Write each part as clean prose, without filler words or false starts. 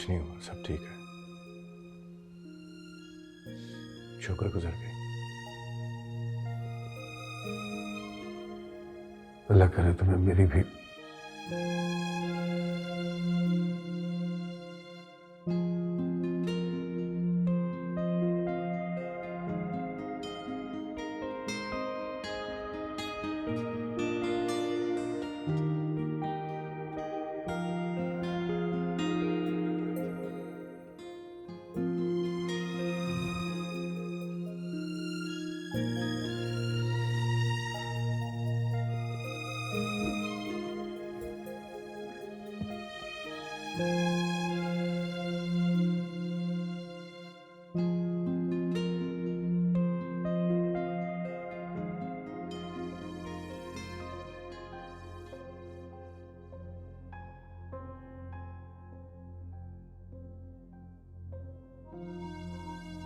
कुछ नहीं हुआ, सब ठीक है। शुक्र गुजर गई। अल्लाह करे तुम्हें मेरी भी।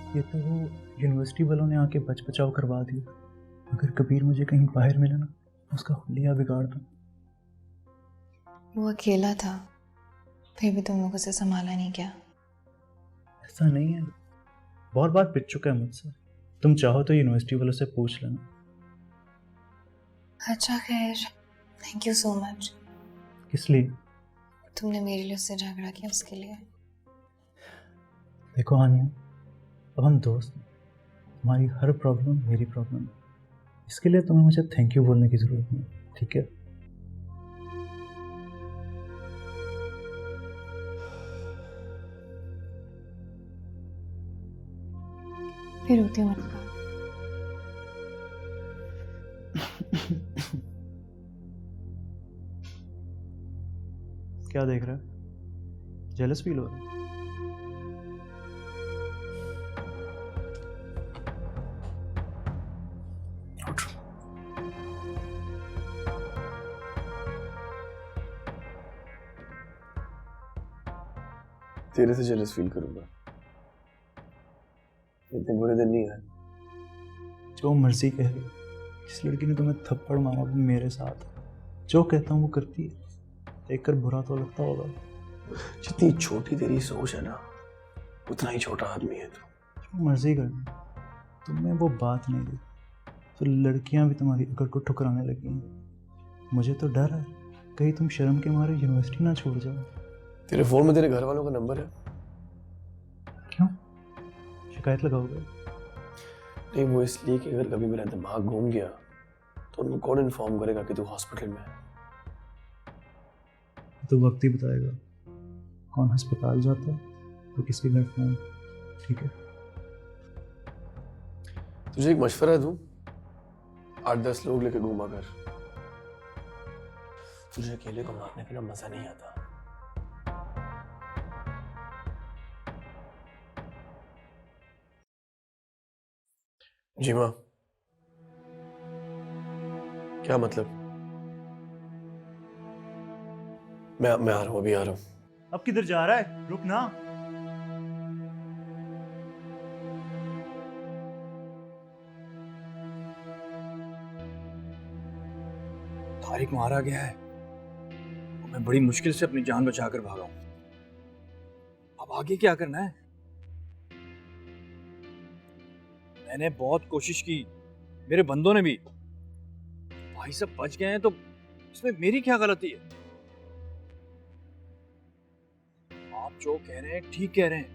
ये तो वो यूनिवर्सिटी वालों ने आके बच बचाव करवा दिया। अगर कबीर मुझे कहीं बाहर मिला ना, उसका हुलिया बिगाड़ दूं। वो अकेला था, फिर भी तुम लोगों से संभाला नहीं क्या? ऐसा नहीं है, बहुत बार पिट चुका है मुझसे। तुम चाहो तो यूनिवर्सिटी वालों से पूछ लेना। अच्छा खैर, थैंक यू सो मच। किस लिए? तुमने मेरे लिए उससे झगड़ा किया, उसके लिए। देखो हानिया, अब हम दोस्त हैं। तुम्हारी हर प्रॉब्लम मेरी प्रॉब्लम है। इसके लिए तुम्हें मुझे थैंक यू बोलने की जरूरत नहीं, ठीक है? फिर होती हूँ मुलाकात। क्या देख रहा है? जेलस फील हो रहा है? तेरे से जेलस फील करूंगा? इतने बुरे दिन नहीं आए। जो मर्जी कह रही, जिस लड़की ने तुम्हें थप्पड़ मारा वो मेरे साथ है। जो कहता हूँ वो करती है। देखकर बुरा तो लगता होगा। जितनी छोटी तेरी सोच है ना, उतना ही छोटा आदमी है तू। जो मर्जी करना, तुम्हें वो बात नहीं दी तो लड़कियां भी तुम्हारी अकड़ को ठुकराने लगी हैं। मुझे तो डर है कहीं तुम शर्म के मारे यूनिवर्सिटी ना छोड़ जाओ। तेरे फोन में तेरे घर वालों का नंबर है? क्यों? शिकायत लगाओगे? नहीं, वो इसलिए कि अगर कभी मेरा दिमाग घूम गया तो उनको कौन इन्फॉर्म करेगा कि तू हॉस्पिटल में है। तो वक्त ही बताएगा कौन अस्पताल जाता है तो किसके घर फोन। ठीक है? तुझे एक मशवरा दूं? 8-10 लोग लेके घूमा कर। तुझे अकेले को मारने का ना मजा नहीं आता। जी माँ। क्या मतलब? मैं आ रहा हूँ, अभी आ रहा हूँ। अब किधर जा रहा है? रुक ना। तारिक मारा गया है और मैं बड़ी मुश्किल से अपनी जान बचाकर भागा हूं। अब आगे क्या करना है? मैंने बहुत कोशिश की, मेरे बंदों ने भी। भाई सब बच गए हैं तो इसमें मेरी क्या गलती है? आप जो कह रहे हैं ठीक कह रहे हैं।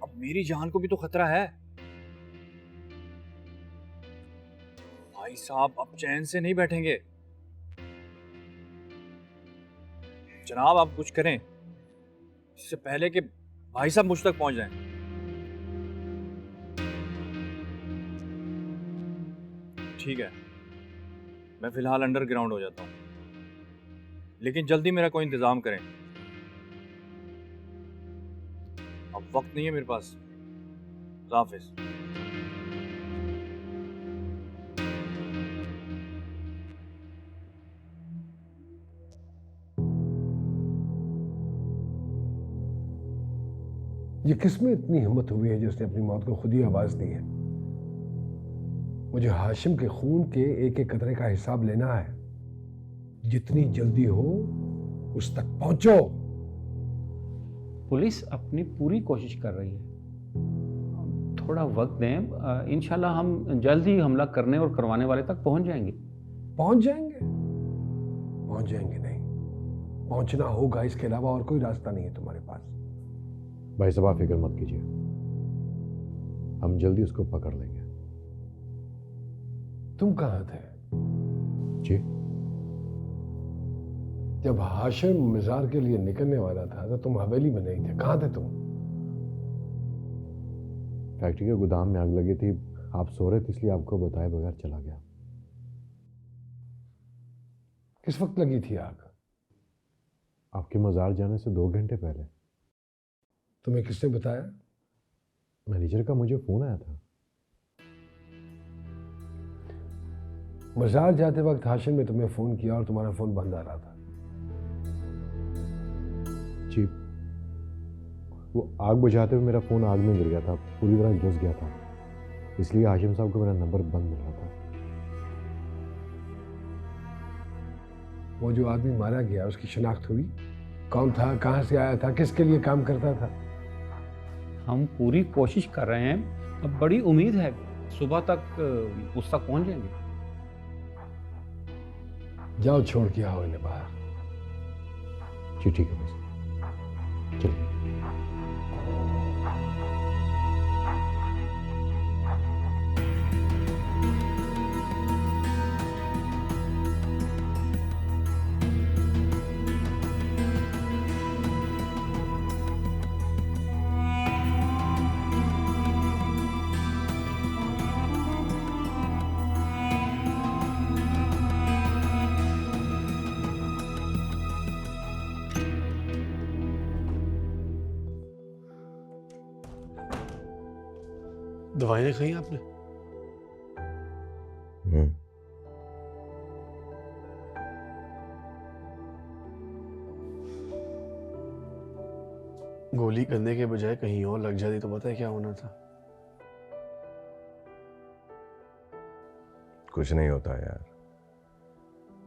अब मेरी जान को भी तो खतरा है। भाई साहब अब चैन से नहीं बैठेंगे। जनाब आप कुछ करें इससे पहले कि भाई साहब मुझ तक पहुंच जाएं। ठीक है, मैं फिलहाल अंडरग्राउंड हो जाता हूं, लेकिन जल्दी मेरा कोई इंतजाम करें। अब वक्त नहीं है मेरे पास। खुदा हाफिज। ये किसमें इतनी हिम्मत हुई है जिसने अपनी मौत को खुद ही आवाज दी है? मुझे हाशिम के खून के एक एक कतरे का हिसाब लेना है। जितनी जल्दी हो उस तक पहुंचो। पुलिस अपनी पूरी कोशिश कर रही है, थोड़ा वक्त दें, इंशाल्लाह हम जल्द ही हमला करने और करवाने वाले तक पहुंच जाएंगे। पहुंच जाएंगे? पहुंच जाएंगे नहीं, पहुंचना होगा, इसके अलावा और कोई रास्ता नहीं है तुम्हारे पास। भाई साहब आप फिक्र मत कीजिए, हम जल्दी उसको पकड़ लेंगे। तुम कहाँ थे जी जब हाशिम मज़ार के लिए निकलने वाला था? तो तुम हवेली में नहीं थे, कहाँ थे तुम? फैक्ट्री के गोदाम में आग लगी थी, आप सो रहे थे इसलिए आपको बताए बगैर चला गया। किस वक्त लगी थी आग? आपके मज़ार जाने से 2 घंटे पहले। तुम्हें किसने बताया? मैनेजर का मुझे फ़ोन आया था। मज़ार जाते वक्त हाशिम ने तुम्हें फ़ोन किया और तुम्हारा फ़ोन बंद आ रहा था। जी वो आग बुझाते हुए मेरा फ़ोन आग में गिर गया था, पूरी तरह झुलस गया था, इसलिए हाशिम साहब को मेरा नंबर बंद मिल रहा था। वो जो आदमी मारा गया उसकी शिनाख्त हुई? कौन था, कहाँ से आया था, किसके लिए काम करता था? हम पूरी कोशिश कर रहे हैं, अब बड़ी उम्मीद है सुबह तक उस तक पहुंच जाएंगे। जाओ छोड़ के आओ इन्हें बाहर। जी ठीक है भाई साहब, चलिए। दवाइयाँ खाई आपने? गोली करने के बजाय कहीं और लग जाती तो पता है क्या होना था? कुछ नहीं होता यार,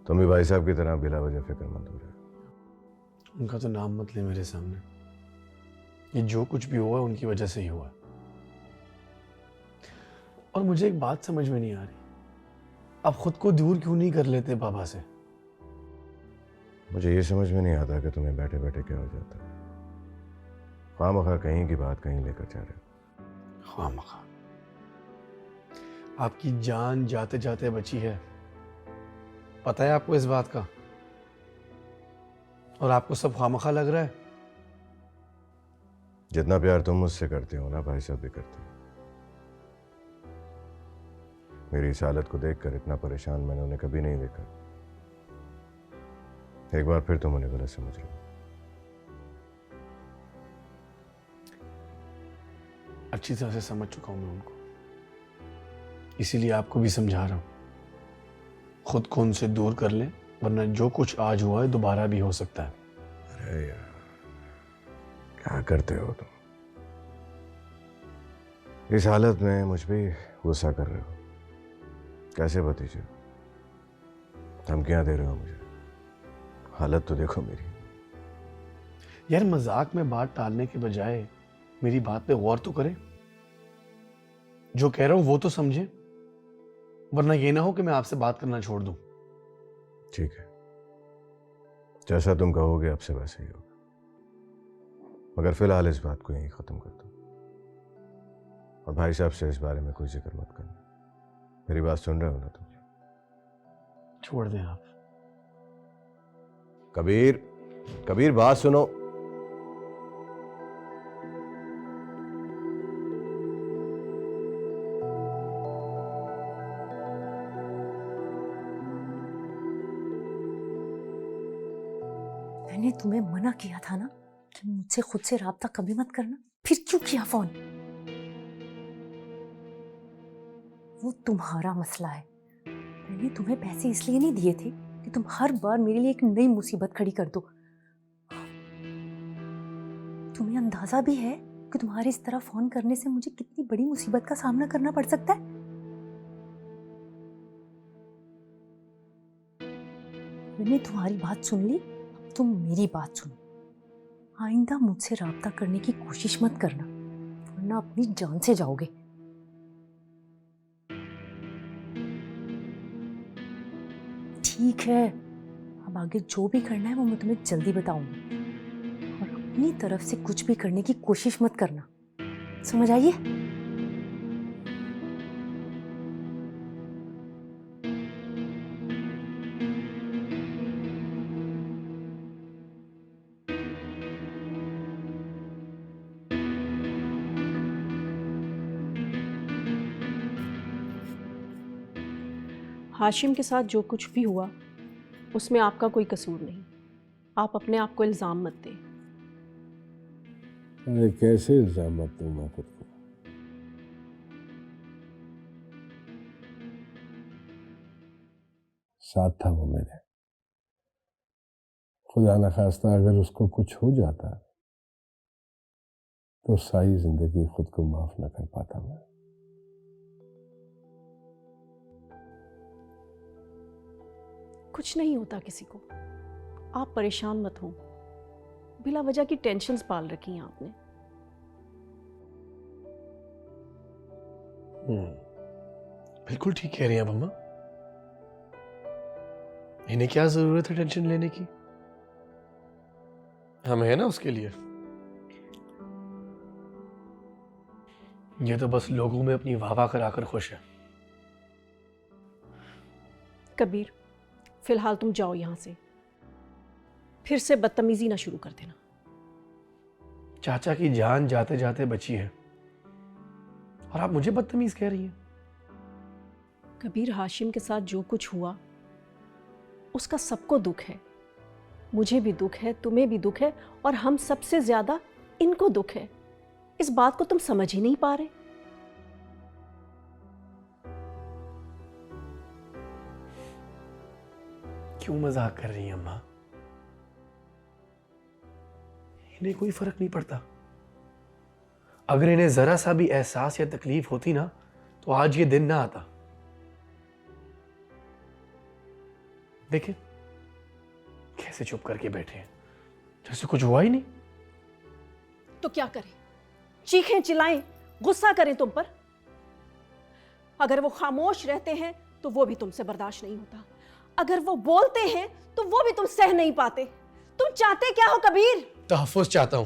तुम भी भाई साहब की तरह बिला वजह फिक्रमंद हो रहे हो। उनका तो नाम मत ले मेरे सामने। ये जो कुछ भी हुआ उनकी वजह से ही हुआ। और मुझे एक बात समझ में नहीं आ रही, आप खुद को दूर क्यों नहीं कर लेते बाबा से? मुझे ये समझ में नहीं आता कि तुम्हें बैठे बैठे क्या हो जाता है। खामखा कहीं की बात कहीं लेकर जा रहे हो। खामखा आपकी जान जाते जाते बची है, पता है आपको इस बात का? और आपको सब खामखा लग रहा है? जितना प्यार तुम मुझसे करते हो ना भाई साहब भी करते हो। मेरी इस हालत को देखकर इतना परेशान मैंने उन्हें कभी नहीं देखा। एक बार फिर तुम उन्हें गलत समझ रहे हो। अच्छी तरह से समझ चुका हूं मैं उनको, इसीलिए आपको भी समझा रहा हूं। खुद को उनसे दूर कर लें, वरना जो कुछ आज हुआ है दोबारा भी हो सकता है। अरे यार क्या करते हो तुम? इस हालत में मुझ पे गुस्सा कर रहे हो? कैसे भतीजे? धमकियां दे रहे हो मुझे? हालत तो देखो मेरी। यार मजाक में बात टालने के बजाय मेरी बात पे गौर तो करें। जो कह रहा हूं वो तो समझे, वरना ये ना हो कि मैं आपसे बात करना छोड़ दूं। ठीक है, जैसा तुम कहोगे अब से वैसे ही होगा, मगर फिलहाल इस बात को यहीं खत्म कर दो। और भाई साहब से इस बारे में कोई जिक्र मत करना। मेरी बात सुन रहे हो ना तुम? छोड़ दें आप। कबीर, कबीर बात सुनो। मैंने तुम्हें मना किया था ना कि मुझसे खुद से राब्ता कभी मत करना, फिर क्यों किया फोन? वो तुम्हारा मसला है। मैंने तुम्हें पैसे इसलिए नहीं दिए थे कि तुम हर बार मेरे लिए एक नई मुसीबत खड़ी कर दो। तुम्हें अंदाजा भी है कि तुम्हारे इस तरह फोन करने से मुझे कितनी बड़ी मुसीबत का सामना करना पड़ सकता है। मैंने तुम्हारी बात सुन ली, अब तुम मेरी बात सुनो। आइंदा मुझसे राब्ता करने की कोशिश मत करना, वरना अपनी जान से जाओगे। ठीक है, अब आगे जो भी करना है वो मैं तुम्हें जल्दी बताऊंगी, और अपनी तरफ से कुछ भी करने की कोशिश मत करना, समझ आइए? हाशिम के साथ जो कुछ भी हुआ उसमें आपका कोई कसूर नहीं। आप अपने आप को इल्ज़ाम मत दें। अरे कैसे इल्ज़ाम मत दूँ मैं खुद को? साथ था वो मेरे। खुदा न खास्ता अगर उसको कुछ हो जाता तो सारी जिंदगी खुद को माफ न कर पाता मैं। कुछ नहीं होता किसी को, आप परेशान मत हो। बिला वजह की टेंशन्स पाल रखी हैं आपने। बिल्कुल ठीक कह रही हैं आप अम्मा। इन्हें क्या जरूरत है टेंशन लेने की? हम हैं ना उसके लिए। ये तो बस लोगों में अपनी वाह वाह कराकर खुश है। कबीर, फिलहाल तुम जाओ यहां से, फिर से बदतमीजी ना शुरू कर देना। चाचा की जान जाते जाते बची है और आप मुझे बदतमीज कह रही हैं। कबीर, हाशिम के साथ जो कुछ हुआ उसका सबको दुख है। मुझे भी दुख है, तुम्हें भी दुख है, और हम सबसे ज्यादा इनको दुख है। इस बात को तुम समझ ही नहीं पा रहे। क्यों मजाक कर रही हैं अम्मा? इन्हें कोई फर्क नहीं पड़ता। अगर इन्हें जरा सा भी एहसास या तकलीफ होती ना तो आज ये दिन ना आता। देखें कैसे चुप करके बैठे हैं, जैसे कुछ हुआ ही नहीं। तो क्या करें? चीखें चिल्लाएं, गुस्सा करें तुम पर? अगर वो खामोश रहते हैं तो वो भी तुमसे बर्दाश्त नहीं होता। अगर वो बोलते हैं तो वो भी तुम सह नहीं पाते। तुम चाहते क्या हो कबीर? तहफ्फुज़ चाहता हूं।